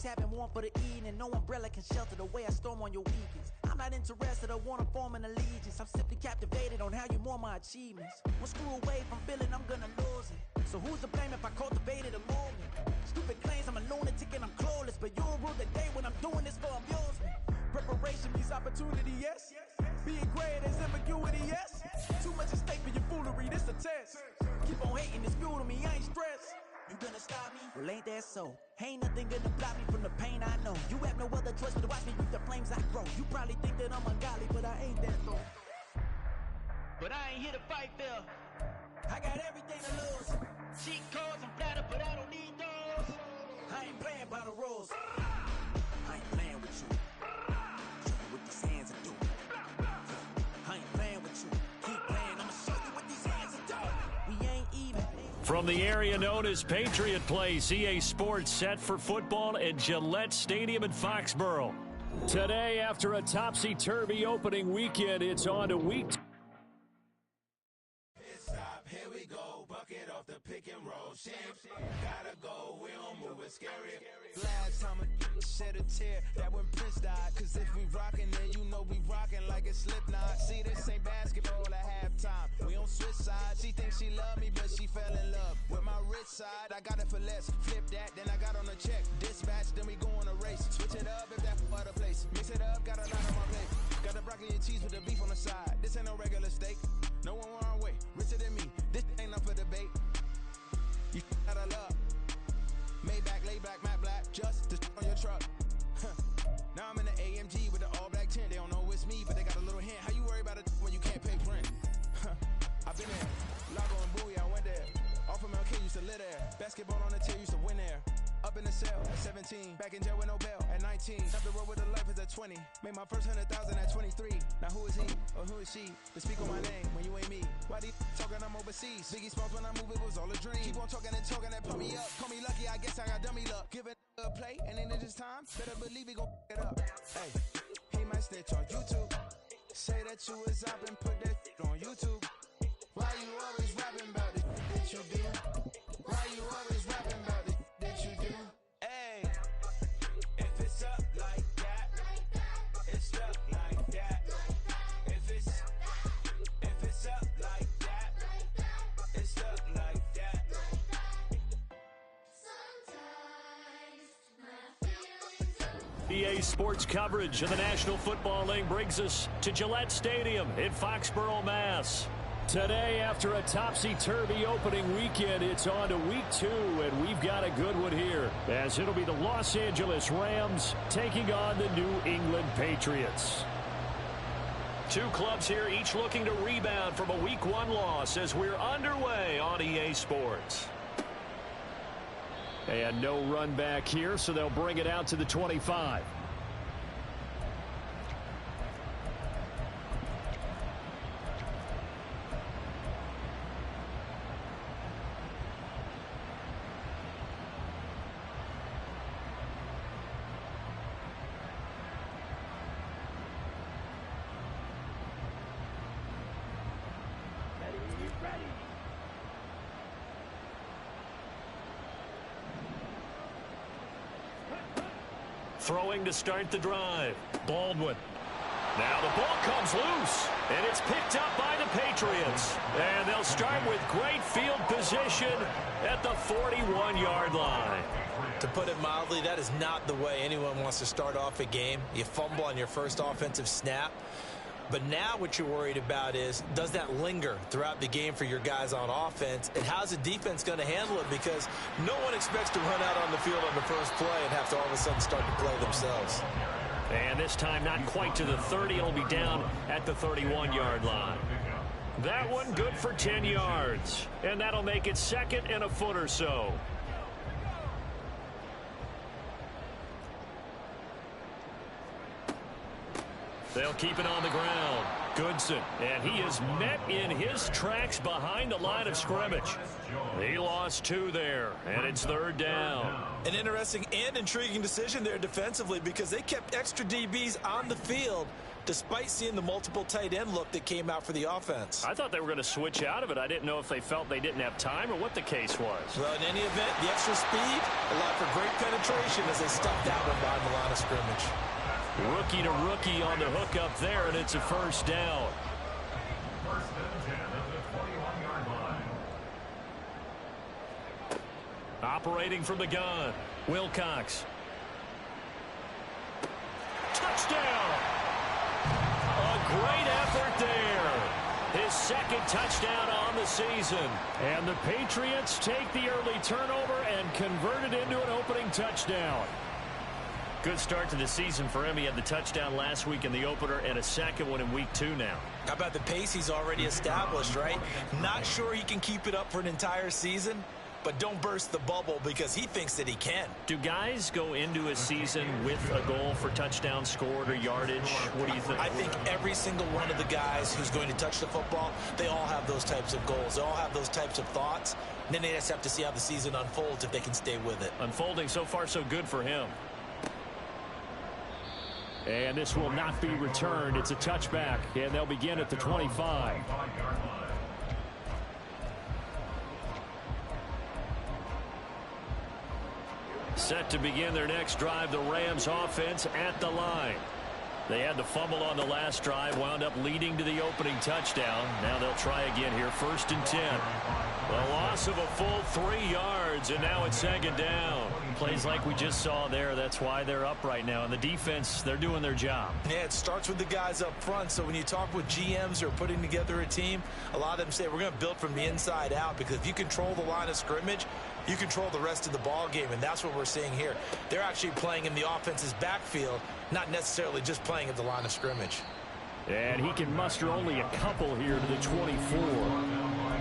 cabin warm for the evening. No umbrella can shelter the way I storm on your weekends. I'm not interested, I wanna form an allegiance. I'm simply captivated on how you more my achievements. One screw away from feeling I'm gonna lose it. So who's to blame if I cultivated a movement? Stupid claims I'm a lunatic and I'm clueless, but you'll rule the day when I'm doing this for amusement. Preparation means opportunity, yes. Being great is ambiguity, yes. Too much at stake for your foolery, this a test. Keep on hating, it's fuel to me, I ain't stressed. You gonna stop me? Well, ain't that so? Ain't nothing gonna block me from the pain I know. You have no other choice but to watch me reap the flames I grow. You probably think that I'm ungodly, but I ain't that though. But I ain't here to fight fair. I got everything to lose. Cheat codes and flatter, but I don't need those. I ain't playing by the rules. I ain't playing with you. Show you what these hands are doing. I ain't playing with you. Keep playing, I'ma show you what these hands are doing. We ain't even. From the area known as Patriot Place, EA Sports set for football at Gillette Stadium in Foxborough. Today, after a topsy-turvy opening weekend, it's on to week 2. Here we go, bucket off the pick and roll. Gotta go, we don't move it scary. Last time a shed a tear, that when Prince died. Cause if we rockin', then you know we rockin' like a Slipknot. See, this ain't basketball at halftime. We on switch sides. She thinks she love me, but she fell in love with my rich side. I got it for less. Flip that, then I got on a check. Dispatch, then we go on a race. Switch it up if that other place. Mix it up, got a lot on my plate. Got the broccoli and cheese with the beef on the side. This ain't no regular steak. No one wrong way. Richer than me. This ain't up for debate. You out of love. Maybach, lay back, matte black. Just the on your truck. Now I'm in the AMG with the all black tint. They don't know it's me, but they got a little hint. How you worry about it when you can't pay rent? I've been there. Lago and Bowie, I went there. Off of MLK, used to live there. Basketball on the tier, used to win there. Up in the cell at 17. Back in jail with no bail at 19. Up the road with a life is at 20. Made my first 100,000 at 23. Now who is he or who is she to speak on my name when you ain't me? Why they talking I'm overseas? Biggie Smalls when I move it was all a dream. Keep on talking and talking that pump me up. Call me lucky, I guess I got dummy luck. Give it a play and then it is time. Better believe he gon' it up. Hey, he might snitch on YouTube. Say that you was up and put that on YouTube. Why you always rapping about it that you do? Why you always rapping about it that you do? Hey, If it's up like that, it's stuck like that. If it's up like that, it's stuck like that. EA Sports coverage of the National Football League brings us to Gillette Stadium in Foxborough, Mass. Today, after a topsy-turvy opening weekend, it's on to week 2, and we've got a good one here, as it'll be the Los Angeles Rams taking on the New England Patriots. Two clubs here, each looking to rebound from a Week 1 loss as we're underway on EA Sports. And no run back here, so they'll bring it out to the 25. Throwing to start the drive. Baldwin. Now the ball comes loose, and it's picked up by the Patriots. And they'll start with great field position at the 41-yard line. To put it mildly, that is not the way anyone wants to start off a game. You fumble on your first offensive snap. But now what you're worried about is, does that linger throughout the game for your guys on offense? And how's the defense going to handle it? Because no one expects to run out on the field on the first play and have to all of a sudden start to play themselves. And this time not quite to the 30. It'll be down at the 31-yard line. That one good for 10 yards. And that'll make it second and a foot or so. They'll keep it on the ground. Goodson, and he is met in his tracks behind the line of scrimmage. He lost 2 there, and it's third down. An interesting and intriguing decision there defensively because they kept extra DBs on the field despite seeing the multiple tight end look that came out for the offense. I thought they were going to switch out of it. I didn't know if they felt they didn't have time or what the case was. Well, in any event, the extra speed allowed for great penetration as they stuffed that one behind the line of scrimmage. Rookie to rookie on the hook up there, and it's a first down. First and 10 at the 21-yard line. Operating from the gun, Wilcox. Touchdown! A great effort there. His second touchdown on the season. And the Patriots take the early turnover and convert it into an opening touchdown. Good start to the season for him. He had the touchdown last week in the opener and a second one in week 2 now. How about the pace he's already established, right? Not sure he can keep it up for an entire season, but don't burst the bubble because he thinks that he can. Do guys go into a season with a goal for touchdowns scored or yardage? What do you think? I think every single one of the guys who's going to touch the football, they all have those types of goals. They all have those types of thoughts. And then they just have to see how the season unfolds if they can stay with it. Unfolding so far so good for him. And this will not be returned. It's a touchback, and they'll begin at the 25. Set to begin their next drive, the Rams offense at the line. They had the fumble on the last drive, wound up leading to the opening touchdown. Now they'll try again here, 1st and 10. A loss of a full 3 yards, and now it's 2nd down. Plays like we just saw there, that's why they're up right now. And the defense, they're doing their job. Yeah, it starts with the guys up front. So when you talk with GMs who are putting together a team, a lot of them say we're going to build from the inside out, because if you control the line of scrimmage, you control the rest of the ball game, and that's what we're seeing here. They're actually playing in the offense's backfield, not necessarily just playing at the line of scrimmage. And he can muster only a couple here to the 24.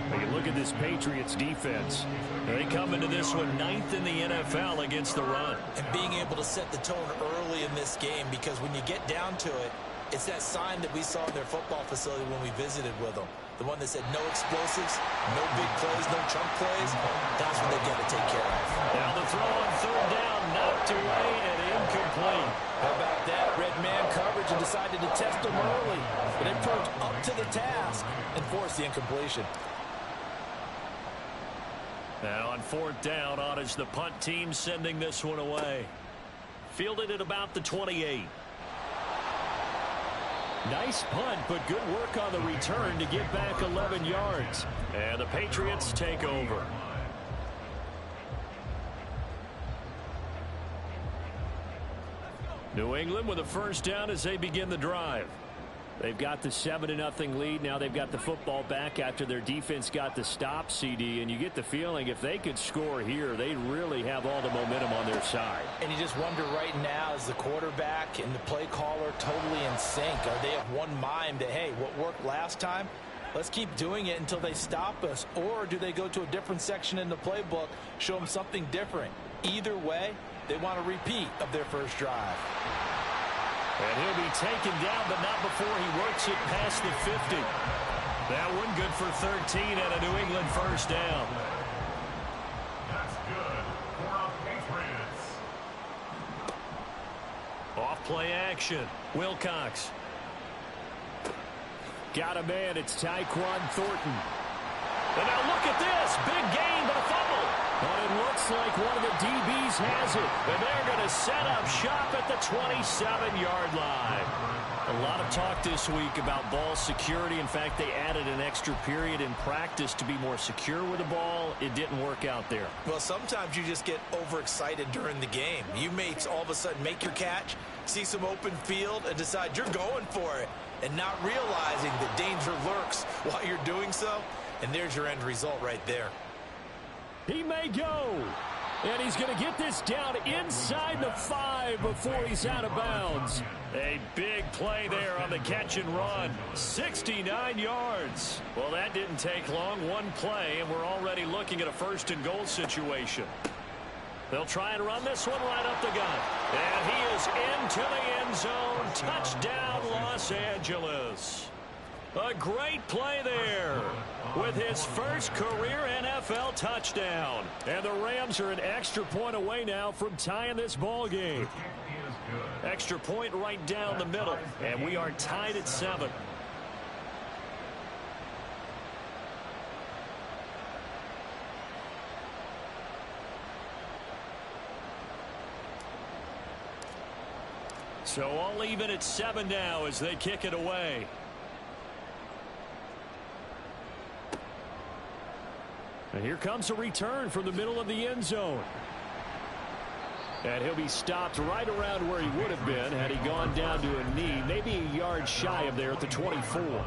Now you look at this Patriots defense. They come into this one 9th in the NFL against the run. And being able to set the tone early in this game, because when you get down to it, it's that sign that we saw in their football facility when we visited with them. The one that said no explosives, no big plays, no chunk plays. That's what they've got to take care of. Now the throw on 3rd down, knocked away and incomplete. How about that? Red man coverage and decided to test them early. But they proved up to the task and forced the incompletion. Now on 4th down, on is the punt team sending this one away. Fielded at about the 28. Nice punt, but good work on the return to get back 11 yards. And the Patriots take over. New England with a 1st down as they begin the drive. They've got the 7-0 lead. Now they've got the football back after their defense got the stop, CD. And you get the feeling if they could score here, they really have all the momentum on their side. And you just wonder right now, is the quarterback and the play caller totally in sync? Are they of one mind that, hey, what worked last time, let's keep doing it until they stop us? Or do they go to a different section in the playbook, show them something different? Either way, they want a repeat of their first drive. And he'll be taken down, but not before he works it past the 50. That one good for 13 and a New England 1st down. That's good for our Patriots. Off play action. Wilcox. Got a man. It's Tyquan Thornton. And now look at this. Big gain, but a fumble. But it looks like one of the DBs has it. And they're going to set up shop at the 27-yard line. A lot of talk this week about ball security. In fact, they added an extra period in practice to be more secure with the ball. It didn't work out there. Well, sometimes you just get overexcited during the game. You may all of a sudden make your catch, see some open field, and decide you're going for it, and not realizing that danger lurks while you're doing so. And there's your end result right there. He may go. And he's going to get this down inside the 5 before he's out of bounds. A big play there on the catch and run. 69 yards. Well, that didn't take long. One play, and we're already looking at a 1st and goal situation. They'll try and run this one right up the gut. And he is into the end zone. Touchdown, Los Angeles. A great play there with his first career NFL touchdown. And the Rams are an extra point away now from tying this ball game. Extra point right down the middle, and we are tied at 7. So all even at 7 now as they kick it away. And here comes a return from the middle of the end zone. And he'll be stopped right around where he would have been had he gone down to a knee, maybe a yard shy of there at the 24.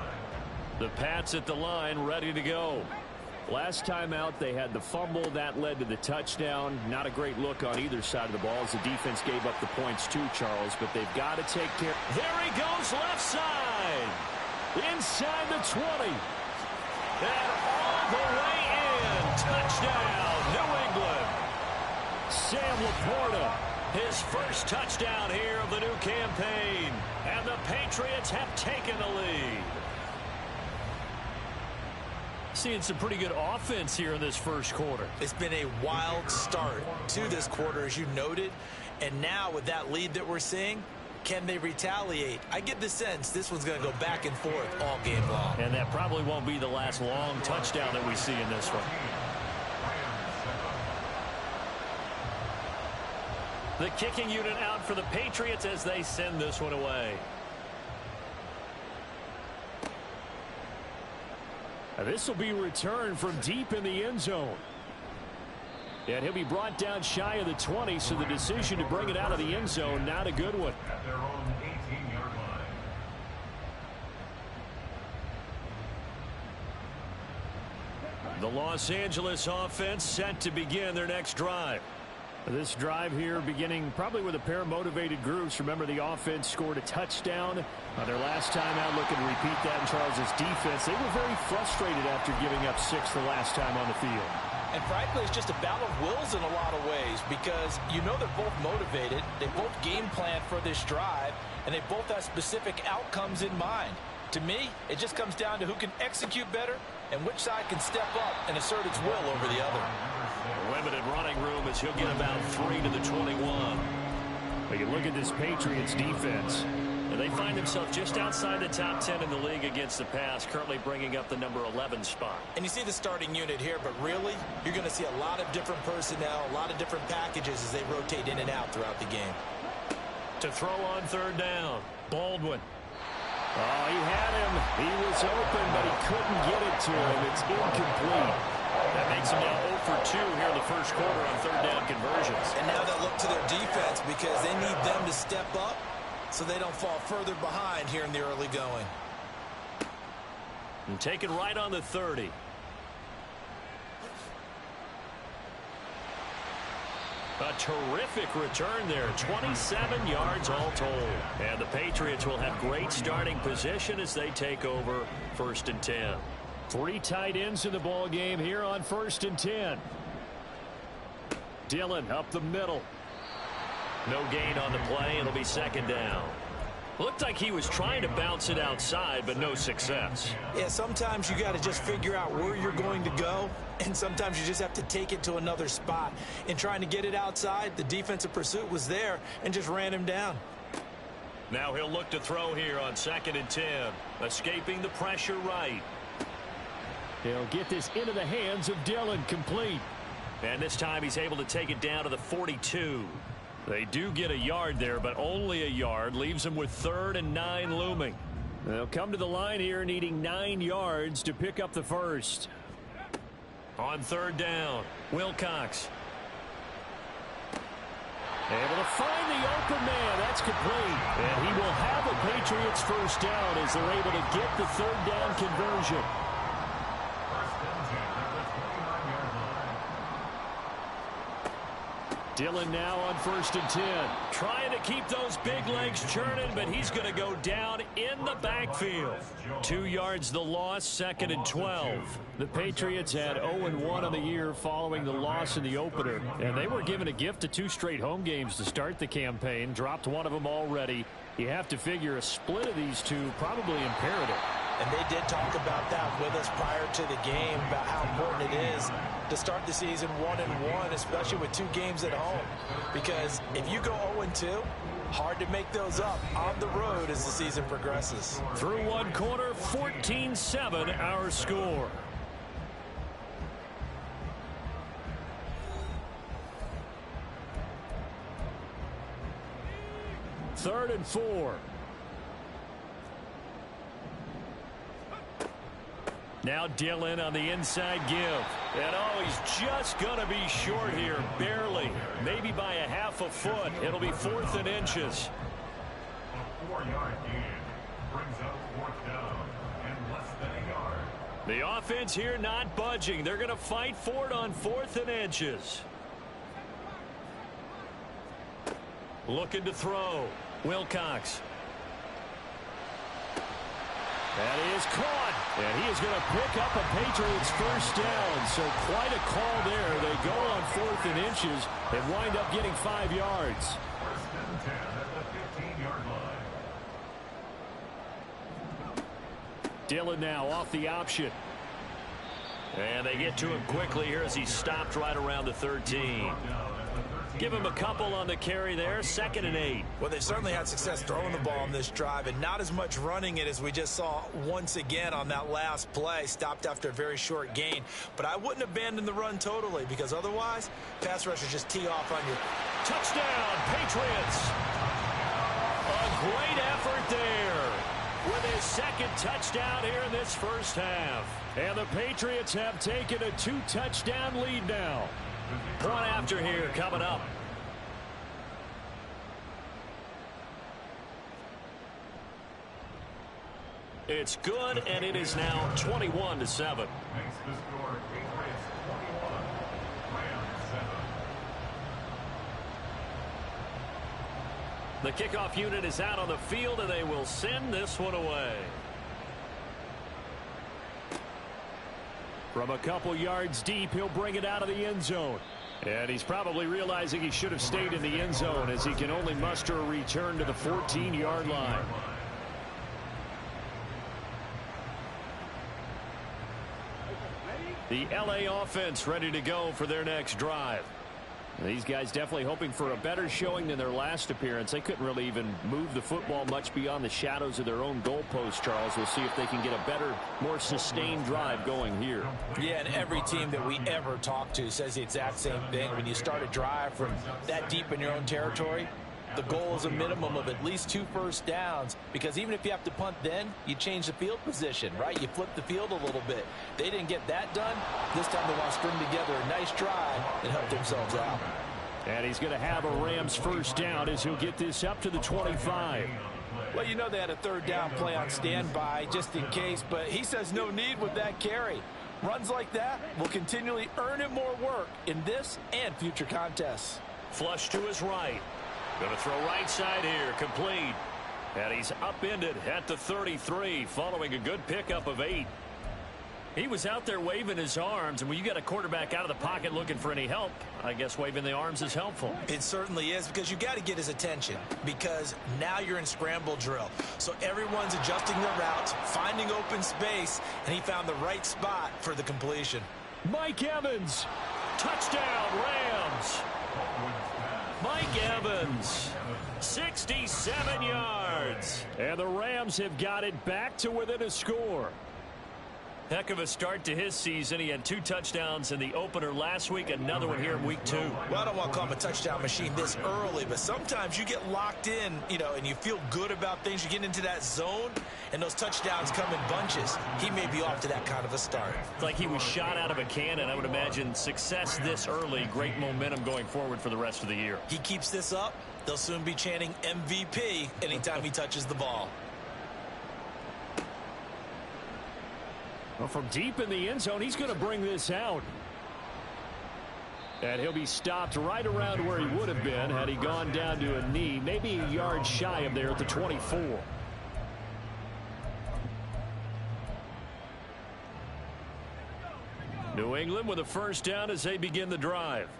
The Pats at the line ready to go. Last time out, they had the fumble. That led to the touchdown. Not a great look on either side of the ball as the defense gave up the points too, Charles, but they've got to take care. There he goes left side. Inside the 20. And all the way in. Touchdown, New England. Sam Laporta, his first touchdown here of the new campaign. And the Patriots have taken the lead. Seeing some pretty good offense here in this first quarter. It's been a wild start to this quarter, as you noted. And now with that lead that we're seeing, can they retaliate? I get the sense this one's going to go back and forth all game long. And that probably won't be the last long touchdown that we see in this one. The kicking unit out for the Patriots as they send this one away. This will be returned from deep in the end zone. And he'll be brought down shy of the 20, so the decision to bring it out of the end zone, not a good one. At their own 18-yard line. The Los Angeles offense set to begin their next drive. This drive here beginning probably with a pair of motivated groups. Remember, the offense scored a touchdown on their last time out. Looking to repeat that in Charles's defense. They were very frustrated after giving up 6 the last time on the field. And frankly, it's just a battle of wills in a lot of ways because you know they're both motivated. They both game plan for this drive, and they both have specific outcomes in mind. To me, it just comes down to who can execute better and which side can step up and assert its will over the other. Limited running room as he'll get about 3 to the 21. But you look at this Patriots defense, and they find themselves just outside the top 10 in the league against the pass, currently bringing up the number 11 spot. And you see the starting unit here, but really, you're going to see a lot of different personnel, a lot of different packages as they rotate in and out throughout the game. To throw on third down, Baldwin. Oh, he had him. He was open, but he couldn't get it to him. It's incomplete. That makes him now 0 for 2 here in the first quarter on third down conversions. And now they'll look to their defense because they need them to step up so they don't fall further behind here in the early going. And taken right on the 30. A terrific return there. 27 yards all told. And the Patriots will have great starting position as they take over 1st and 10. 3 tight ends in the ball game here on 1st and 10. Dillon up the middle. No gain on the play. It'll be 2nd down. Looked like he was trying to bounce it outside, but no success. Yeah, sometimes you got to just figure out where you're going to go, and sometimes you just have to take it to another spot. In trying to get it outside, the defensive pursuit was there and just ran him down. Now he'll look to throw here on 2nd and 10. Escaping the pressure right. He'll get this into the hands of Dillon, complete. And this time he's able to take it down to the 42. They do get a yard there, but only a yard. Leaves them with 3rd and 9 looming. They'll come to the line here needing 9 yards to pick up the first. On 3rd down, Wilcox. Able to find the open man. That's complete. And he will have a Patriots first down as they're able to get the 3rd down conversion. Dillon now on 1st and 10. Trying to keep those big legs churning, but he's going to go down in the backfield. 2 yards the loss, 2nd and 12. The Patriots had 0-1 on the year following the loss in the opener. And they were given a gift of 2 straight home games to start the campaign. Dropped one of them already. You have to figure a split of these two probably imperative. And they did talk about that with us prior to the game, about how important it is to start the season 1-1, especially with 2 games at home. Because if you go 0-2, Hard to make those up on the road as the season progresses. Through one quarter, 14-7 our score. Third and 4. Now Dillon on the inside give. And oh, he's just going to be short here, barely. Maybe by a half a foot. It'll be 4th and inches. A 4-yard gain brings up 4th down and less than a yard. The offense here not budging. They're going to fight for it on 4th and inches. Looking to throw. Wilcox. That is caught. And he is going to pick up a Patriots first down. So quite a call there. They go on 4th and inches and wind up getting 5 yards. 1st and 10 at the 15-yard line. Dillon now off the option. And they get to him quickly here as he stopped right around the 13. Give him a couple on the carry there. 2nd and 8. Well, they've certainly had success throwing the ball in this drive and not as much running it as we just saw once again on that last play. Stopped after a very short gain. But I wouldn't abandon the run totally because otherwise, pass rushers just tee off on you. Touchdown, Patriots. A great effort there with his 2nd touchdown here in this first half. And the Patriots have taken a 2-touchdown lead now. Point after here coming up. It's good, and it is now 21-7. Makes the score Patriots 21, Rams 7. The kickoff unit is out on the field, and they will send this one away. From a couple yards deep, he'll bring it out of the end zone. And he's probably realizing he should have stayed in the end zone as he can only muster a return to the 14-yard line. The LA offense ready to go for their next drive. These guys definitely hoping for a better showing than their last appearance. They couldn't really even move the football much beyond the shadows of their own goalpost, Charles. We'll see if they can get a better, more sustained drive going here. Yeah, and every team that we ever talk to says the exact same thing. When you start a drive from that deep in your own territory, the goal is a minimum of at least 2 first downs, because even if you have to punt then, you change the field position, right? You flip the field a little bit. They didn't get that done. This time they want to string together a nice drive and help themselves out. And he's going to have a Rams first down as he'll get this up to the 25. Well, you know they had a 3rd down play on standby just in case, but he says no need with that carry. Runs like that will continually earn him more work in this and future contests. Flush to his right. Going to throw right side here, complete. And he's upended at the 33 following a good pickup of 8. He was out there waving his arms, and when you got a quarterback out of the pocket looking for any help, I guess waving the arms is helpful. It certainly is, because you got to get his attention, because now you're in scramble drill. So everyone's adjusting their routes, finding open space, and he found the right spot for the completion. Mike Evans, touchdown Rams. Mike Evans, 67 yards. And the Rams have got it back to within a score. Heck of a start to his season. He had 2 touchdowns in the opener last week, another one here in week 2. Well, I don't want to call him a touchdown machine this early, but sometimes you get locked in, and you feel good about things. You get into that zone, and those touchdowns come in bunches. He may be off to that kind of a start. It's like he was shot out of a cannon. I would imagine success this early, great momentum going forward for the rest of the year. He keeps this up, they'll soon be chanting MVP anytime he touches the ball. Well, from deep in the end zone, he's going to bring this out. And he'll be stopped right around where he would have been had he gone down to a knee, maybe a yard shy of there at the 24. New England with a first down as they begin the drive.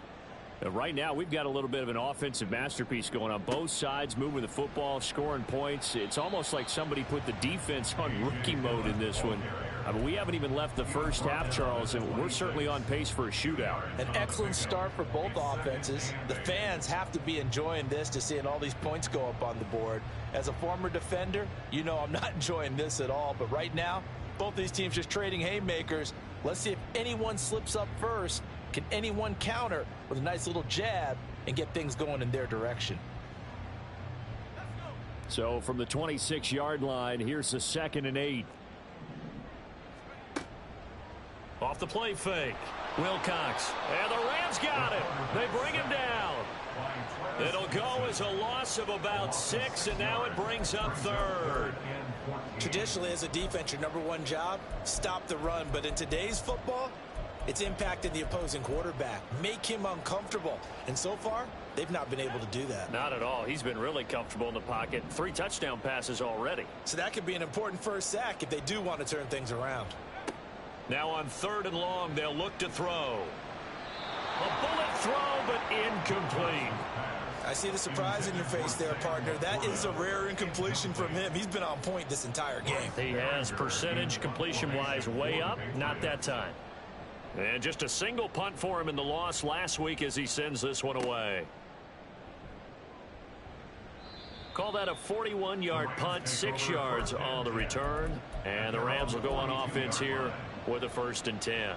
Right now, we've got a little bit of an offensive masterpiece going on. Both sides moving the football, scoring points. It's almost like somebody put the defense on rookie mode in this one. I mean, we haven't even left the first half, Charles, and we're certainly on pace for a shootout. An excellent start for both offenses. The fans have to be enjoying this to seeing all these points go up on the board. As a former defender, you know I'm not enjoying this at all. But right now, both these teams just trading haymakers. Let's see if anyone slips up first. Can anyone counter with a nice little jab and get things going in their direction? So from the 26-yard line, here's the 2nd and 8. Off the play fake. Wilcox. And the Rams got it. They bring him down. It'll go as a loss of about 6, and now it brings up 3rd. Traditionally, as a defense, your number one job, stop the run. But in today's football, it's impacting the opposing quarterback. Make him uncomfortable. And so far, they've not been able to do that. Not at all. He's been really comfortable in the pocket. 3 touchdown passes already. So that could be an important first sack if they do want to turn things around. Now on 3rd and long, they'll look to throw. A bullet throw, but incomplete. I see the surprise in your face there, partner. That is a rare incompletion from him. He's been on point this entire game. He has percentage completion-wise way up. Not that time. And just a single punt for him in the loss last week as he sends this one away. Call that a 41-yard punt, 6 yards on the return. And the Rams will go on offense here with a 1st and 10.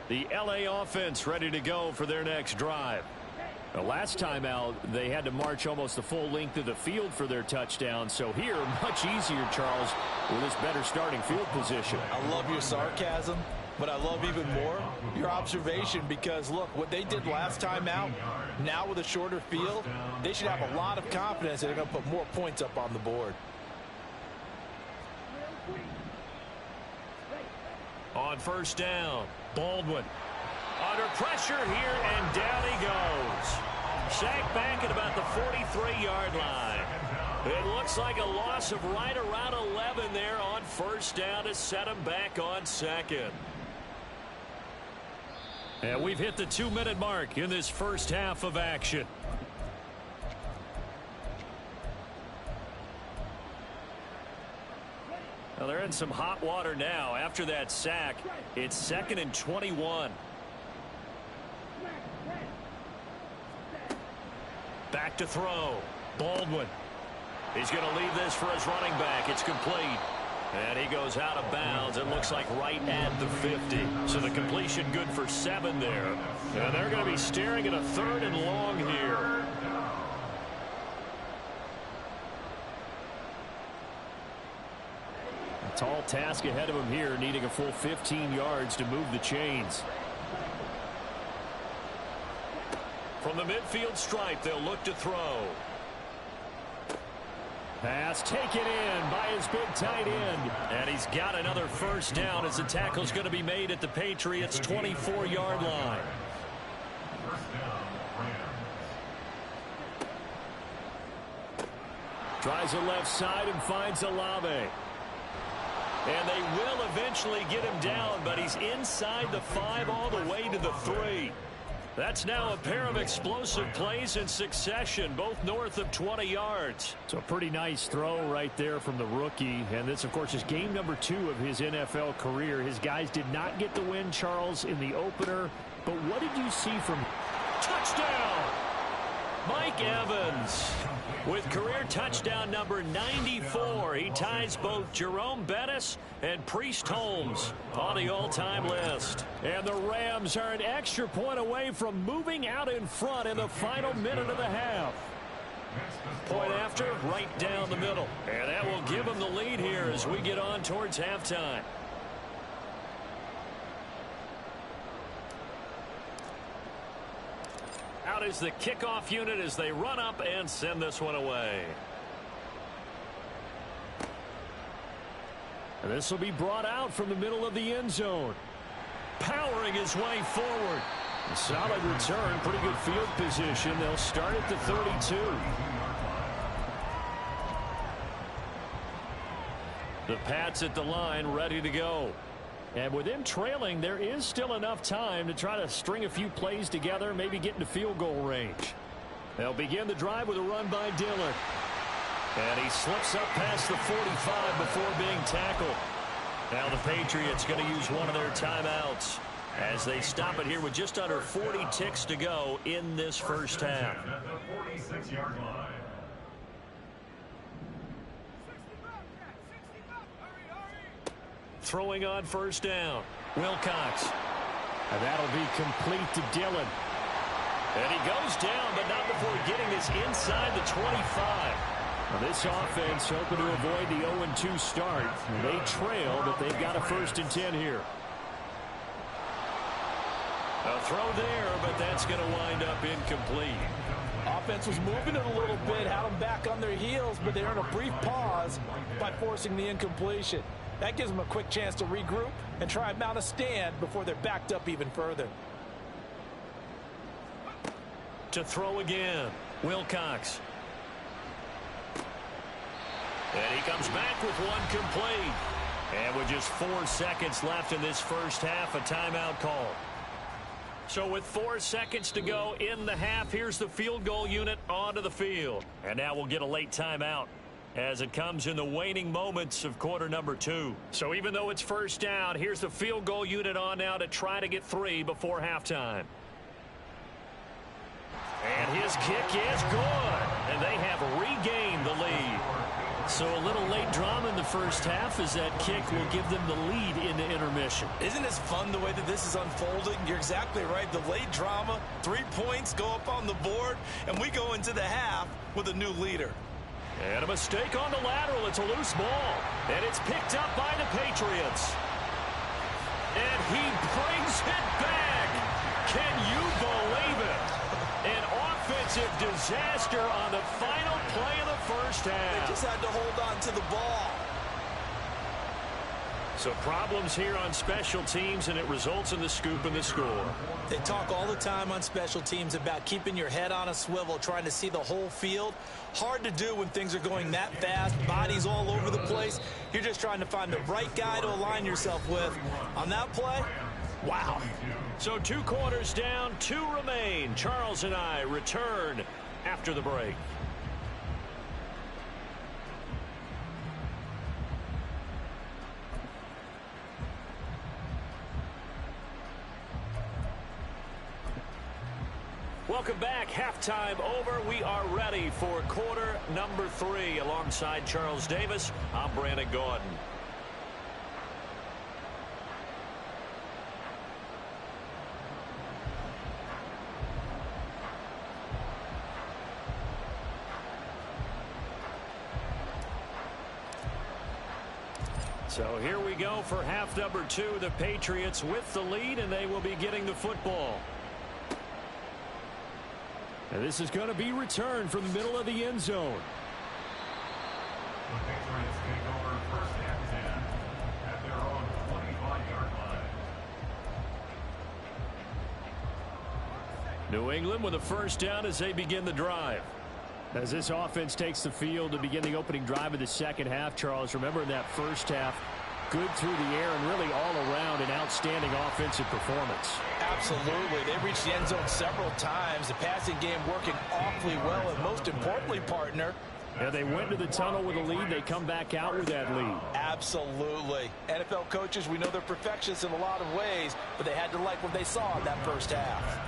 The LA offense ready to go for their next drive. The last time out, they had to march almost the full length of the field for their touchdown. So here, much easier, Charles, with this better starting field position. I love your sarcasm, but I love even more your observation, because, look, what they did last time out, now with a shorter field, they should have a lot of confidence that they're going to put more points up on the board. On 1st down, Baldwin. Under pressure here, and down he goes. Sacked back at about the 43-yard line. It looks like a loss of right around 11 there on 1st down to set him back on 2nd. And we've hit the 2-minute mark in this first half of action. Well, they're in some hot water now. After that sack, it's 2nd and 21. Back to throw. Baldwin. He's going to leave this for his running back. It's complete. And he goes out of bounds. It looks like right at the 50. So the completion good for 7 there. And they're going to be staring at a 3rd and long here. A tall task ahead of him here, needing a full 15 yards to move the chains. From the midfield stripe, they'll look to throw. Pass taken in by his big tight end. And he's got another 1st down as the tackle's going to be made at the Patriots' 24-yard line. Tries the left side and finds Olave. And they will eventually get him down, but he's inside the 5 all the way to the 3. That's now a pair of explosive plays in succession, both north of 20 yards. So a pretty nice throw right there from the rookie. And this, of course, is game number 2 of his NFL career. His guys did not get the win, Charles, in the opener. But what did you see from touchdown? Mike Evans with career touchdown number 94. He ties both Jerome Bettis and Priest Holmes on the all-time list. And the Rams are an extra point away from moving out in front in the final minute of the half. Point after, right down the middle. And that will give them the lead here as we get on towards halftime. Out is the kickoff unit as they run up and send this one away. And this will be brought out from the middle of the end zone. Powering his way forward. A solid return, pretty good field position. They'll start at the 32. The Pats at the line, ready to go. And with them trailing, there is still enough time to try to string a few plays together, maybe get into field goal range. They'll begin the drive with a run by Dillon. And he slips up past the 45 before being tackled. Now the Patriots going to use one of their timeouts as they stop it here with just under 40 ticks to go in this first half. At the 46-yard line. Throwing on first down. Wilcox. And that'll be complete to Dillon. And he goes down, but not before getting this inside the 25. Well, this offense hoping to avoid the 0-2 start. They trail, but they've got a 1st and 10 here. A throw there, but that's going to wind up incomplete. Offense was moving it a little bit, had them back on their heels, but they're in a brief pause by forcing the incompletion. That gives them a quick chance to regroup and try and mount a stand before they're backed up even further. To throw again, Wilcox. And he comes back with one complete. And with just 4 seconds left in this first half, a timeout call. So with 4 seconds to go in the half, here's the field goal unit onto the field. And now we'll get a late timeout as it comes in the waning moments of quarter number 2. So even though it's first down, here's the field goal unit on now to try to get 3 before halftime. And his kick is good. And they have regained the lead. So a little late drama in the first half as that kick will give them the lead into intermission. Isn't this fun the way that this is unfolding? You're exactly right. The late drama, 3 points go up on the board, and we go into the half with a new leader. And a mistake on the lateral. It's a loose ball. And it's picked up by the Patriots. And he brings it back. Can you believe it? An offensive disaster on the final play of the first half. They just had to hold on to the ball. So problems here on special teams, and it results in the scoop and the score. They talk all the time on special teams about keeping your head on a swivel, trying to see the whole field. Hard to do when things are going that fast, bodies all over the place. You're just trying to find the right guy to align yourself with. On that play, wow. So 2 quarters down, 2 remain. Charles and I return after the break. Welcome back. Halftime over. We are ready for quarter number 3. Alongside Charles Davis, I'm Brandon Gaudin. So here we go for half number 2. The Patriots with the lead, and they will be getting the football. And this is going to be returned from the middle of the end zone. The Patriots take over first and 10 at their own 25-yard line. New England with a first down as they begin the drive. As this offense takes the field to begin the opening drive of the second half, Charles, remember in that first half, good through the air and really all around an outstanding offensive performance. Absolutely. They reached the end zone several times. The passing game working awfully well, and most importantly, partner, yeah, they went to the tunnel with a lead. They come back out with that lead. Absolutely. NFL coaches, we know they're perfectionists in a lot of ways, but they had to like what they saw in that first half.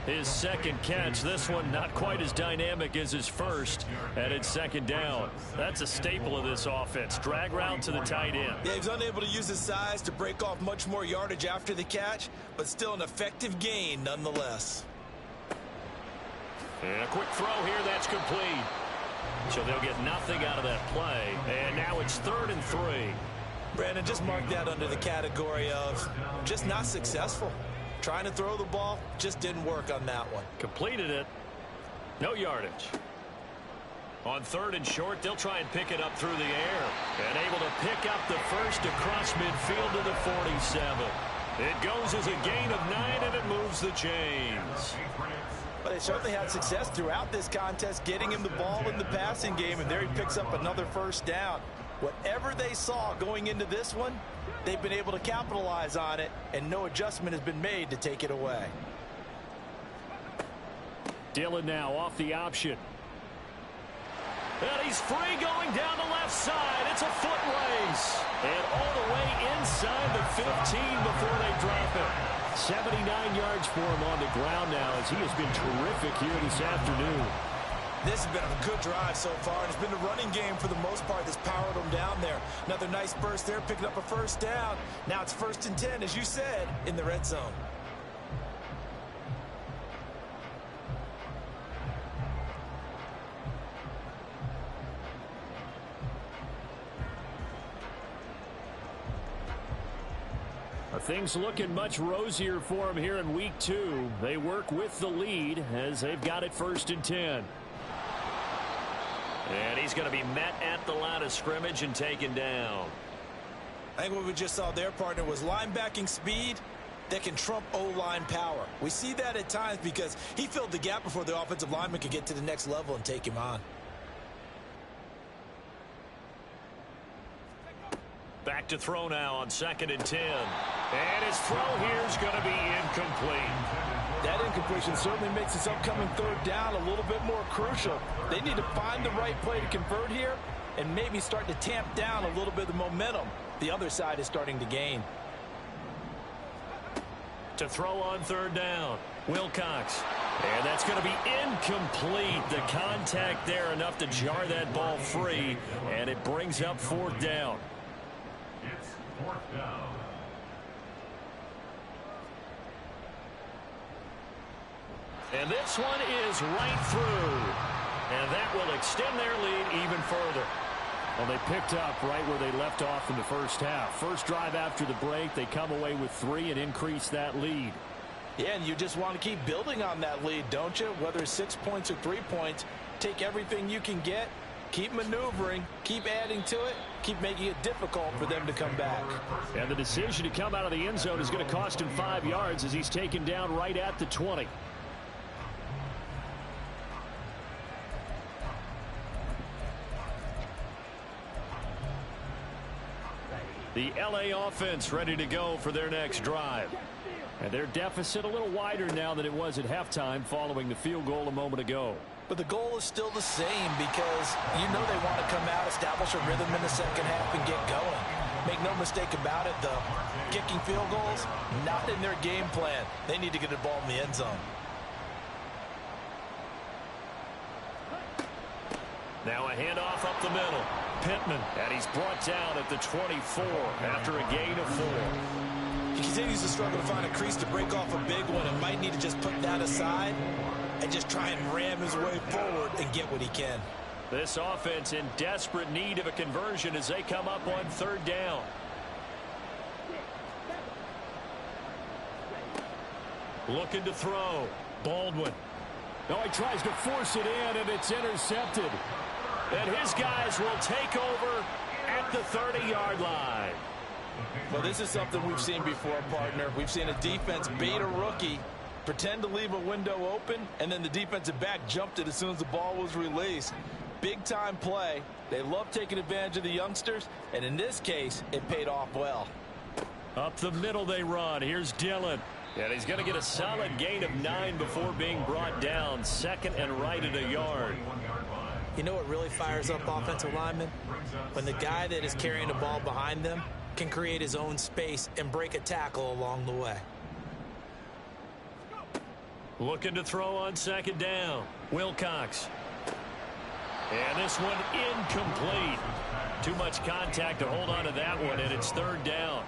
His second catch, this one not quite as dynamic as his first, and it's second down. That's a staple of this offense. Drag route to the tight end. Yeah, he's unable to use his size to break off much more yardage after the catch, but still an effective gain nonetheless. And a quick throw here, that's complete. So they'll get nothing out of that play, and now it's 3rd and 3. Brandon, just mark that under the category of just not successful. Trying to throw the ball, just didn't work on that one. Completed it. No yardage. On 3rd and short, they'll try and pick it up through the air. And able to pick up the first across midfield to the 47. It goes as a gain of 9, and it moves the chains. But they certainly had success throughout this contest, getting him the ball in the passing game, and there he picks up another first down. Whatever they saw going into this one, they've been able to capitalize on it, and no adjustment has been made to take it away. Dillon now off the option. And he's free going down the left side. It's a foot race. And all the way inside the 15 before they drop it. 79 yards for him on the ground now as he has been terrific here this afternoon. This has been a good drive so far, and it's been the running game for the most part that's powered them down there. Another nice burst there, picking up a first down. Now it's 1st and 10, as you said, in the red zone. Things looking much rosier for him here in week 2. They work with the lead as they've got it 1st and 10. And he's going to be met at the line of scrimmage and taken down. I think what we just saw there, partner, was linebacking speed that can trump O-line power. We see that at times because he filled the gap before the offensive lineman could get to the next level and take him on. Back to throw now on 2nd and 10. And his throw here is going to be incomplete. That incompletion certainly makes this upcoming 3rd down a little bit more crucial. They need to find the right play to convert here and maybe start to tamp down a little bit of the momentum the other side is starting to gain. To throw on 3rd down, Wilcox. And that's going to be incomplete. The contact there enough to jar that ball free. And it brings up 4th down. It's 4th down. And this one is right through. And that will extend their lead even further. Well, they picked up right where they left off in the first half. First drive after the break, they come away with 3 and increase that lead. Yeah, and you just want to keep building on that lead, don't you? Whether it's 6 points or 3 points, take everything you can get, keep maneuvering, keep adding to it, keep making it difficult for them to come back. And the decision to come out of the end zone is going to cost him 5 yards as he's taken down right at the 20. The LA offense ready to go for their next drive. And their deficit a little wider now than it was at halftime following the field goal a moment ago. But the goal is still the same because you know they want to come out, establish a rhythm in the second half and get going. Make no mistake about it, though. Kicking field goals, not in their game plan. They need to get the ball in the end zone. Now a handoff up the middle. Pittman, and he's brought down at the 24 after a gain of 4. He continues to struggle to find a crease to break off a big one and might need to just put that aside and just try and ram his way forward and get what he can. This offense in desperate need of a conversion as they come up on 3rd down. Looking to throw. Baldwin. No, he tries to force it in, and it's intercepted. And his guys will take over at the 30-yard line. Well, this is something we've seen before, partner. We've seen a defense bait a rookie, pretend to leave a window open, and then the defensive back jumped it as soon as the ball was released. Big-time play. They love taking advantage of the youngsters, and in this case, it paid off well. Up the middle they run. Here's Dillon. And he's going to get a solid gain of 9 before being brought down. 2nd and right at a yard. You know what really fires up offensive linemen? When the guy that is carrying the ball behind them can create his own space and break a tackle along the way. Looking to throw on 2nd down. Wilcox. And this one incomplete. Too much contact to hold on to that one, and it's 3rd down.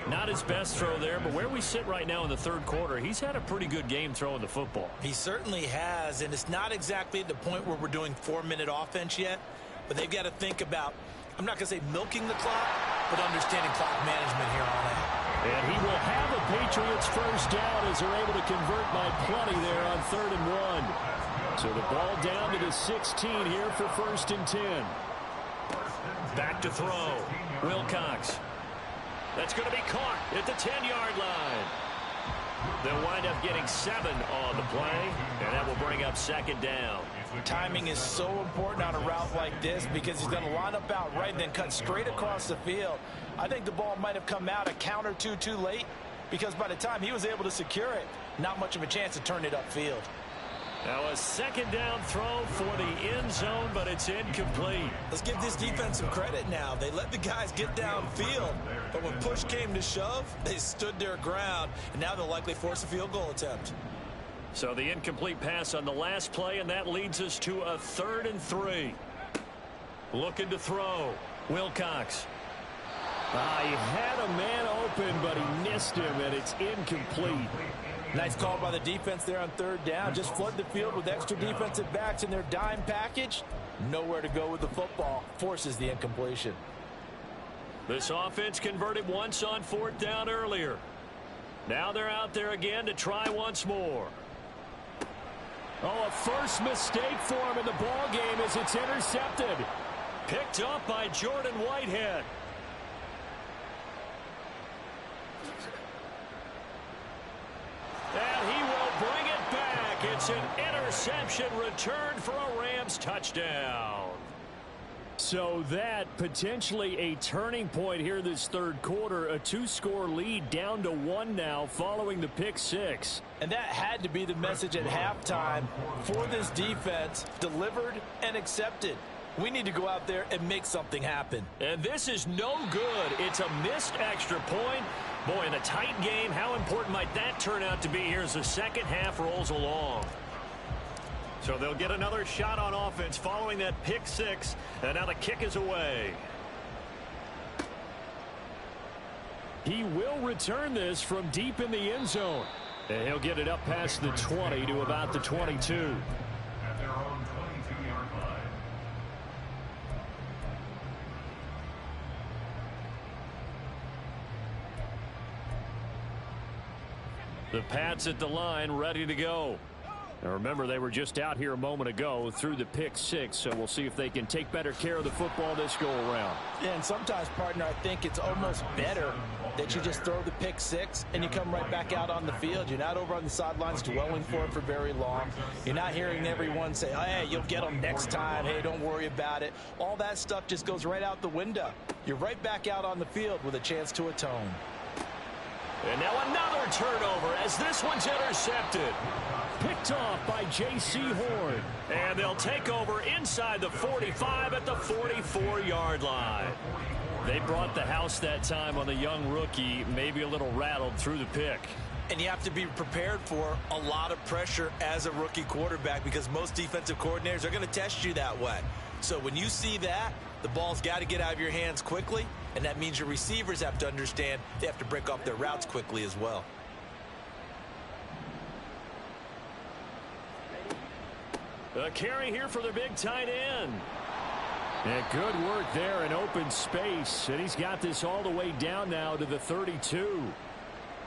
Not his best throw there, but where we sit right now in the 3rd quarter, he's had a pretty good game throwing the football. He certainly has, and it's not exactly at the point where we're doing 4-minute offense yet, but they've got to think about, I'm not going to say milking the clock, but understanding clock management here on out. And he will have a Patriots first down as they're able to convert by plenty there on 3rd and 1. So the ball down to the 16 here for 1st and 10. Back to throw. Wilcox. That's going to be caught at the 10-yard line. They'll wind up getting 7 on the play, and that will bring up 2nd down. Timing is so important on a route like this because he's going to line up out right and then cut straight across the field. I think the ball might have come out a count or two too late because by the time he was able to secure it, not much of a chance to turn it upfield. Now a second down throw for the end zone, but it's incomplete. Let's give this defense some credit now. They let the guys get downfield, but when push came to shove, they stood their ground, and now they'll likely force a field goal attempt. So the incomplete pass on the last play, and that leads us to a 3rd and 3. Looking to throw. Wilcox. He had a man open, but he missed him, and it's incomplete. Nice call by the defense there on 3rd down. Just flood the field with extra defensive backs in their dime package. Nowhere to go with the football. Forces the incompletion. This offense converted once on 4th down earlier. Now they're out there again to try once more. A first mistake for him in the ball game as it's intercepted. Picked up by Jordan Whitehead. And he will bring it back. It's an interception returned for a Rams touchdown. So that potentially a turning point here this 3rd quarter. A 2-score lead down to 1 now following the pick 6. And that had to be the message at halftime for this defense. Delivered and accepted. We need to go out there and make something happen. And this is no good. It's a missed extra point. Boy, in a tight game, how important might that turn out to be here as the second half rolls along? So they'll get another shot on offense following that pick 6. And now the kick is away. He will return this from deep in the end zone. And he'll get it up past the 20 to about the 22. At their own 22-yard line. The Pats at the line, ready to go. Now remember, they were just out here a moment ago through the pick 6, so we'll see if they can take better care of the football this go-around. Yeah, and sometimes, partner, I think it's almost better that you just throw the pick 6 and you come right back out on the field. You're not over on the sidelines dwelling for it for very long. You're not hearing everyone say, hey, you'll get them next time. Hey, don't worry about it. All that stuff just goes right out the window. You're right back out on the field with a chance to atone. And now another turnover as this one's intercepted. Picked off by J.C. Horn. And they'll take over inside the 45 at the 44-yard line. They brought the house that time on the young rookie, maybe a little rattled through the pick. And you have to be prepared for a lot of pressure as a rookie quarterback because most defensive coordinators are going to test you that way. So when you see that, the ball's got to get out of your hands quickly, and that means your receivers have to understand they have to break off their routes quickly as well. A carry here for the big tight end. And good work there in open space. And he's got this all the way down now to the 32.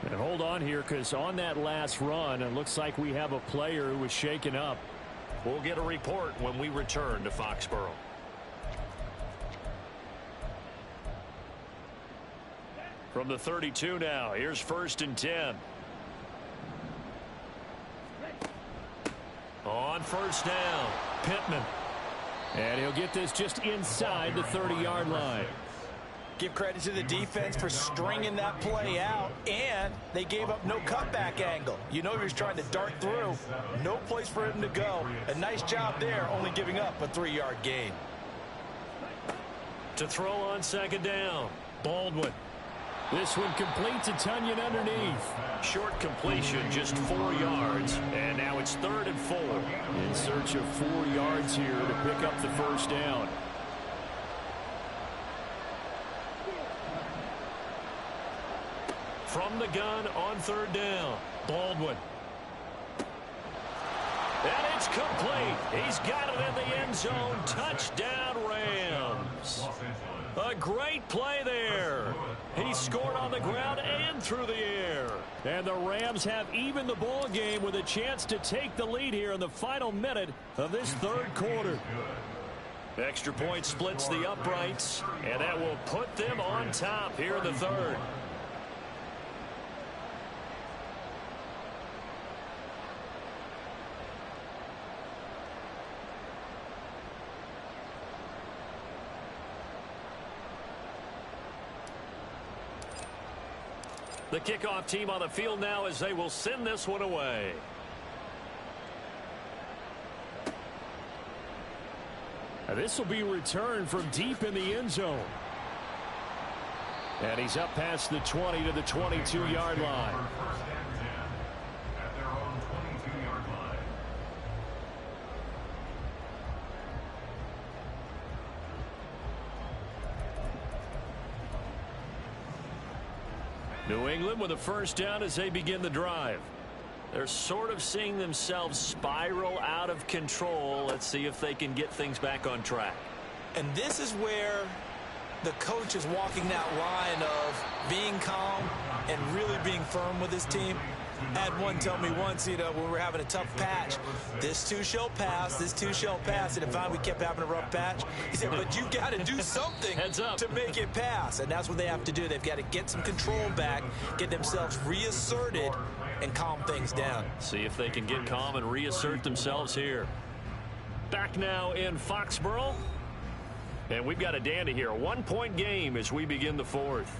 And hold on here, because on that last run, it looks like we have a player who was shaken up. We'll get a report when we return to Foxborough. From the 32 now, here's 1st and 10. On 1st down, Pittman. And he'll get this just inside the 30-yard line. Give credit to the defense for stringing that play out, and they gave up no cutback angle. You know he was trying to dart through. No place for him to go. A nice job there, only giving up a 3-yard gain. To throw on 2nd down, Baldwin. This one completes a Tunyon underneath. Short completion, just 4 yards. And now it's 3rd and 4. In search of 4 yards here to pick up the 1st down. From the gun on 3rd down, Baldwin. And it's complete. He's got it in the end zone. Touchdown, Rams. A great play there. He scored on the ground and through the air. And the Rams have even the ball game with a chance to take the lead here in the final minute of this 3rd quarter. Extra point splits the uprights, and that will put them on top here in the 3rd. The kickoff team on the field now as they will send this one away. This will be returned from deep in the end zone. And he's up past the 20 to the 22-yard line. First and 10 at their own 22-yard line. New England with a first down as they begin the drive. They're sort of seeing themselves spiral out of control. Let's see if they can get things back on track. And this is where the coach is walking that line of being calm and really being firm with his team. I had one tell me once, when we were having a tough patch, this too shall pass, this too shall pass. And if we kept having a rough patch, he said, but you got to do something to make it pass. And that's what they have to do. They've got to get some control back, get themselves reasserted, and calm things down. See if they can get calm and reassert themselves here. Back now in Foxborough. And we've got a dandy here. A 1-point game as we begin the fourth.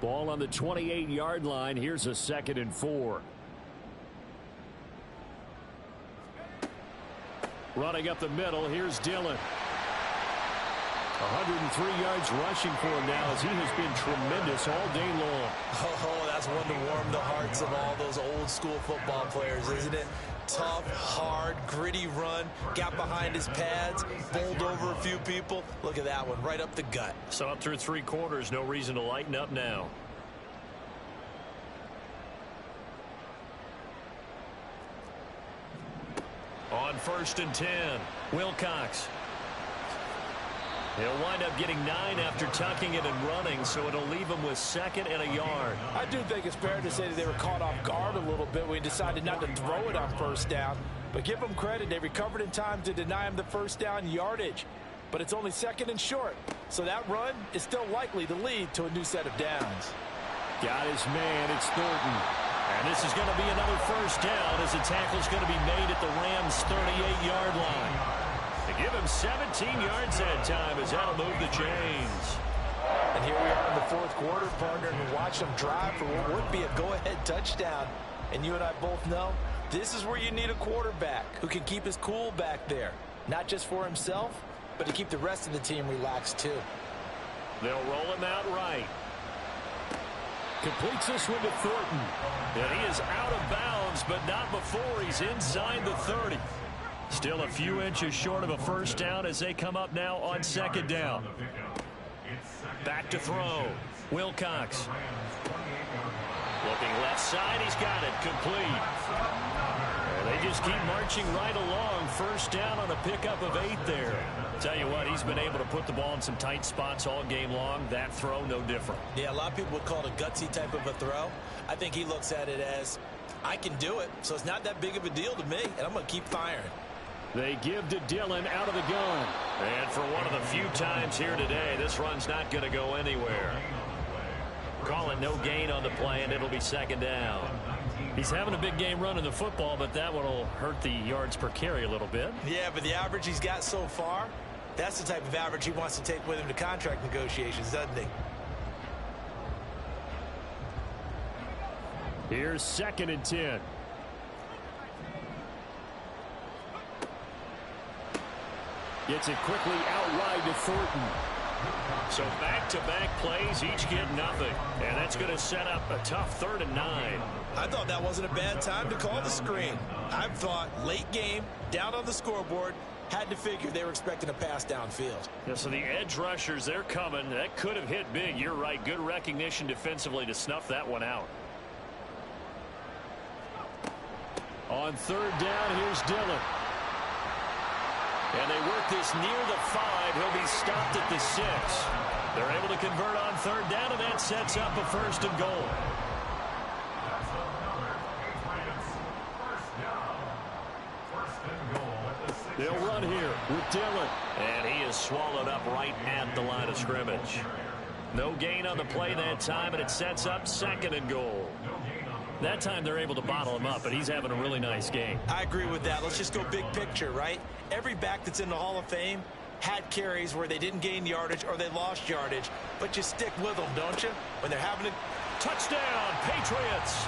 Ball on the 28-yard line. Here's a 2nd and 4. Running up the middle. Here's Dillon. 103 yards rushing for him now as he has been tremendous all day long. Oh, that's one to warm the hearts of all those old school football players, isn't it? Tough, hard, gritty run. Got behind his pads, bowled over a few people. Look at that one, right up the gut. So up through 3 quarters, no reason to lighten up now. On 1st and 10, Wilcox. He'll wind up getting 9 after tucking it and running, so it'll leave him with 2nd and a yard. I do think it's fair to say that they were caught off guard a little bit when he decided not to throw it on 1st down. But give them credit. They recovered in time to deny him the 1st down yardage. But it's only 2nd and short. So that run is still likely to lead to a new set of downs. Got his man. It's Thornton. And this is going to be another 1st down as the tackle's going to be made at the Rams' 38-yard line. They give him 17 yards that time as that'll move the chains. And here we are in the 4th quarter, partner, and watch them drive for what would be a go-ahead touchdown. And you and I both know this is where you need a quarterback who can keep his cool back there. Not just for himself, but to keep the rest of the team relaxed too. They'll roll him out right. Completes this one to Thornton. And he is out of bounds, but not before he's inside the 30. Still a few inches short of a 1st down as they come up now on 2nd down. Back to throw. Wilcox. Looking left side. He's got it. Complete. And they just keep marching right along. 1st down on a pickup of 8 there. Tell you what, he's been able to put the ball in some tight spots all game long. That throw, no different. Yeah, a lot of people would call it a gutsy type of a throw. I think he looks at it as, I can do it, so it's not that big of a deal to me, and I'm going to keep firing. They give to Dillon out of the gun. And for one of the few times here today, this run's not going to go anywhere. Call it no gain on the play, and it'll be 2nd down. He's having a big game running the football, but that one will hurt the yards per carry a little bit. Yeah, but the average he's got so far, that's the type of average he wants to take with him to contract negotiations, doesn't he? Here's 2nd and 10. Gets it quickly out wide to Thornton. So back-to-back plays, each get nothing. And that's going to set up a tough 3rd and 9. I thought that wasn't a bad time to call the screen. I thought late game, down on the scoreboard, had to figure they were expecting a pass downfield. Yeah, so the edge rushers, they're coming. That could have hit big. You're right. Good recognition defensively to snuff that one out. On 3rd down, here's Dillon. And they work this near the 5. He'll be stopped at the 6. They're able to convert on 3rd down, and that sets up a 1st and goal. They'll run here with Dillon. And he is swallowed up right at the line of scrimmage. No gain on the play that time, and it sets up 2nd and goal. That time they're able to bottle him up, but he's having a really nice game. I agree with that. Let's just go big picture, right? Every back that's in the Hall of Fame had carries where they didn't gain yardage or they lost yardage, but you stick with them, don't you? When they're having a touchdown, Patriots.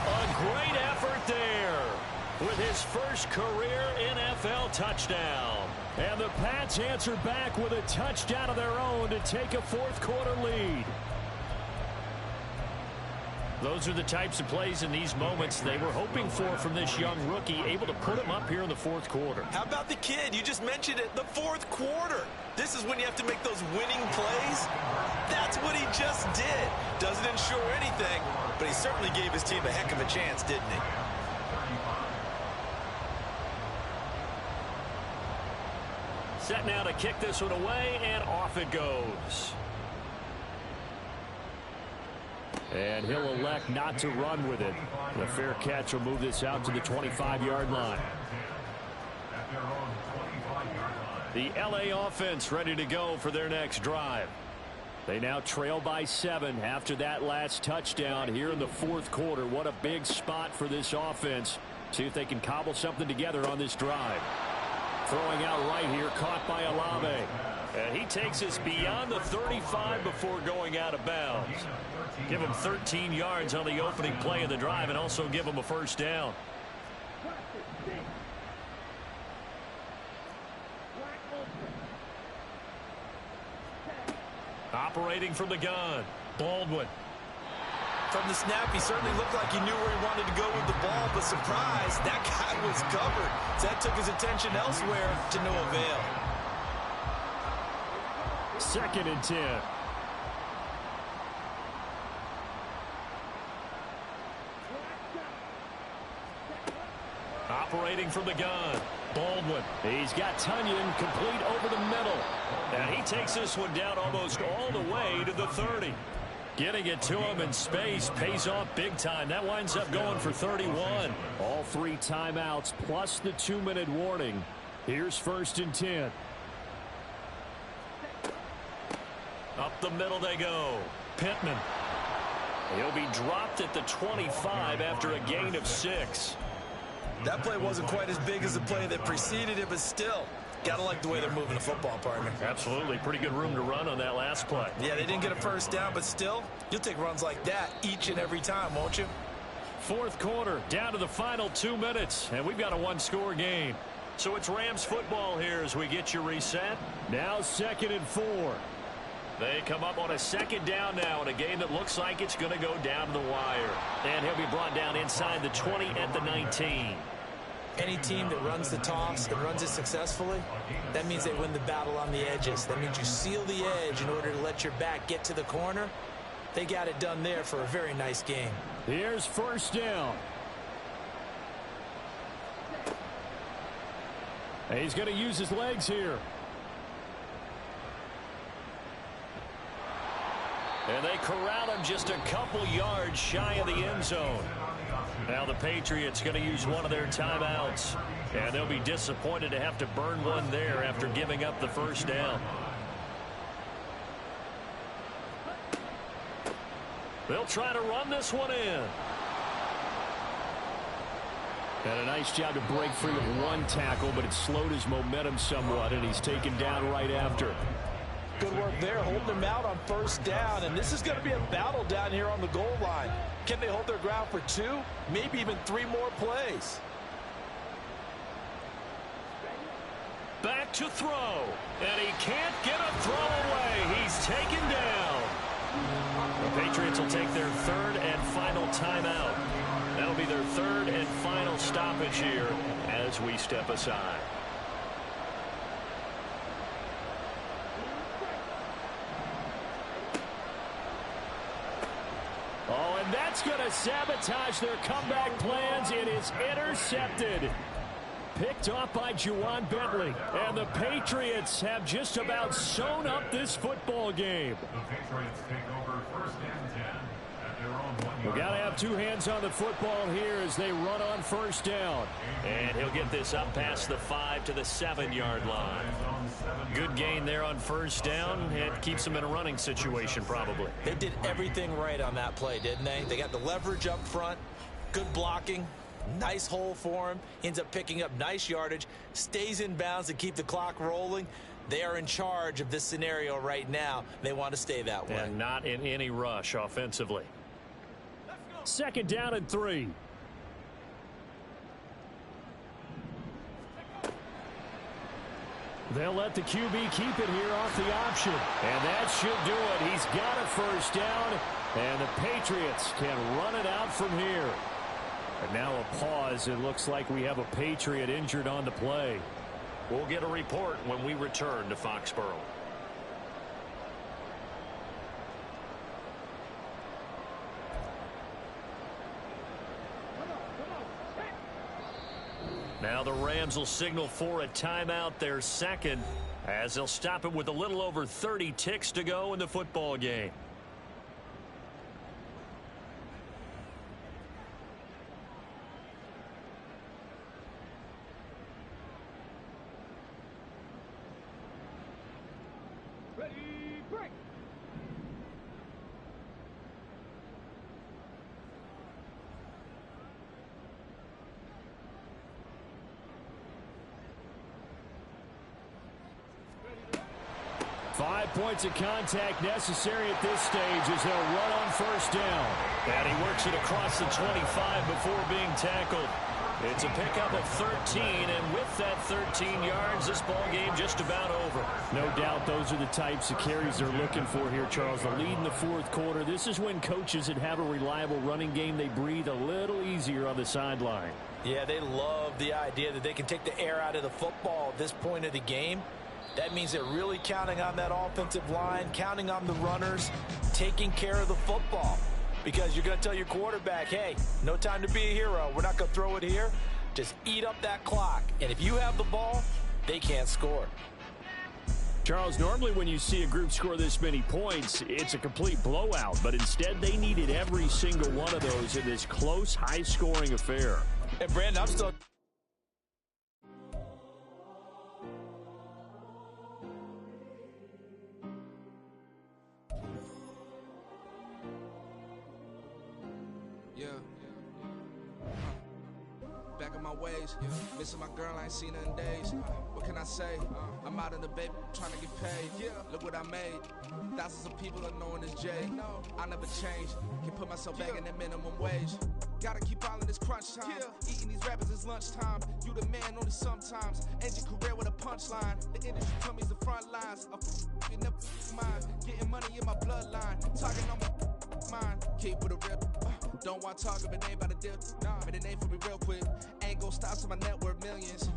A great effort there. with his first career NFL touchdown. And the Pats answer back with a touchdown of their own to take a fourth-quarter lead. Those are the types of plays in these moments they were hoping for from this young rookie, able to put him up here in the fourth quarter. How about the kid? You just mentioned it, the fourth quarter. This is when you have to make those winning plays. That's what he just did. Doesn't ensure anything, but he certainly gave his team a heck of a chance, didn't he? Set now to kick this one away, and off it goes. And he'll elect not to run with it. The fair catch will move this out to the 25-yard line. The LA offense ready to go for their next drive. They now trail by 7 after that last touchdown here in the fourth quarter. What a big spot for this offense. See if they can cobble something together on this drive. Throwing out right here, caught by Olave. And he takes us beyond the 35 before going out of bounds. Give him 13 yards on the opening play of the drive and also give him a first down. Operating from the gun, Baldwin. From the snap, he certainly looked like he knew where he wanted to go with the ball, but surprise, that guy was covered. So that took his attention elsewhere to no avail. 2nd and 10. Operating from the gun, Baldwin. He's got Tunyon complete over the middle. And he takes this one down almost all the way to the 30. Getting it to him in space pays off big time. That winds up going for 31. All 3 timeouts plus the 2-minute warning. Here's 1st and 10. Up the middle they go. Pittman. He'll be dropped at the 25 after a gain of 6. That play wasn't quite as big as the play that preceded it, but still, gotta like the way they're moving the football, partner. Absolutely. Pretty good room to run on that last play. Yeah, they didn't get a first down, but still, you'll take runs like that each and every time, won't you? Fourth quarter, down to the final 2 minutes, and we've got a 1-score game. So it's Rams football here as we get you reset. Now 2nd and 4. They come up on a 2nd down now in a game that looks like it's going to go down to the wire. And he'll be brought down inside the 20 at the 19. Any team that runs the toss and runs it successfully, that means they win the battle on the edges. That means you seal the edge in order to let your back get to the corner. They got it done there for a very nice game. Here's 1st down. And he's going to use his legs here. And they corral him just a couple yards shy of the end zone. Now the Patriots going to use one of their timeouts. And they'll be disappointed to have to burn one there after giving up the first down. They'll try to run this one in. And a nice job to break free with 1 tackle, but it slowed his momentum somewhat, and he's taken down right after. Good work there, holding them out on 1st down, and this is going to be a battle down here on the goal line. Can they hold their ground for 2, maybe even 3 more plays? Back to throw, and he can't get a throw away. He's taken down. The Patriots will take their 3rd and final timeout. That'll be their 3rd and final stoppage here as we step aside. Oh, and that's going to sabotage their comeback plans. It is intercepted. Picked off by Juwan Bentley. And the Patriots have just about sewn up this football game. The Patriots take over 1st and 10 at their own 1-yard We've got to have 2 hands on the football here as they run on 1st down. And he'll get this up past the 5 to the 7-yard line. Good gain there on 1st down. It keeps them in a running situation probably. They did everything right on that play, didn't they? They got the leverage up front, good blocking, nice hole for him, ends up picking up nice yardage, stays in bounds to keep the clock rolling. They are in charge of this scenario right now. They want to stay that way. And not in any rush offensively. 2nd down and 3. They'll let the QB keep it here off the option. And that should do it. He's got a first down, and the Patriots can run it out from here. And now a pause. It looks like we have a Patriot injured on the play. We'll get a report when we return to Foxborough. Now the Rams will signal for a timeout, their second, as they'll stop it with a little over 30 ticks to go in the football game. Ready, break. 5 points of contact necessary at this stage as they'll run on first down. And he works it across the 25 before being tackled. It's a pickup of 13, and with that 13 yards, this ball game just about over. No doubt those are the types of carries they're looking for here, Charles. The lead in the fourth quarter. This is when coaches that have a reliable running game, they breathe a little easier on the sideline. Yeah, they love the idea that they can take the air out of the football at this point of the game. That means they're really counting on that offensive line, counting on the runners, taking care of the football. Because you're going to tell your quarterback, hey, no time to be a hero. We're not going to throw it here. Just eat up that clock. And if you have the ball, they can't score. Charles, normally when you see a group score this many points, it's a complete blowout. But instead, they needed every single one of those in this close, high-scoring affair. And, Brandon, I'm still... Back in my ways, missing my girl, I ain't seen her in days. What can I say? I'm out in the baby, trying to get paid. Look what I made. Thousands of people are knowing this Jay. I never change. Can put myself back in that minimum wage. Gotta keep all in this crunch time. Eating these rappers is lunchtime. You the man only sometimes. End your career with a punchline. The industry told me the front lines. I'm in the mind. Getting money in my bloodline. Talking on my mind. Keep with a rip. Don't want to talk if it ain't about a deal. But it ain't for me real quick. Ain't gon' stop till my net worth millions.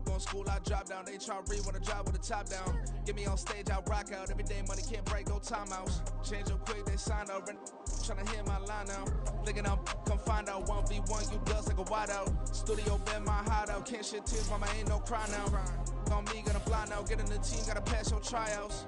Going school, I drop down. They try to read when I drive with the top down. Get me on stage, I rock out. Every day money can't break, no timeouts. Change up quick, they sign up. Tryna hear my line now. Thinking I'm come find out 1v1, you dust like a wideout. Studio been my hideout. Can't shed tears, mama ain't no cry now. On me, gonna fly now. Get in the team, gotta pass your tryouts.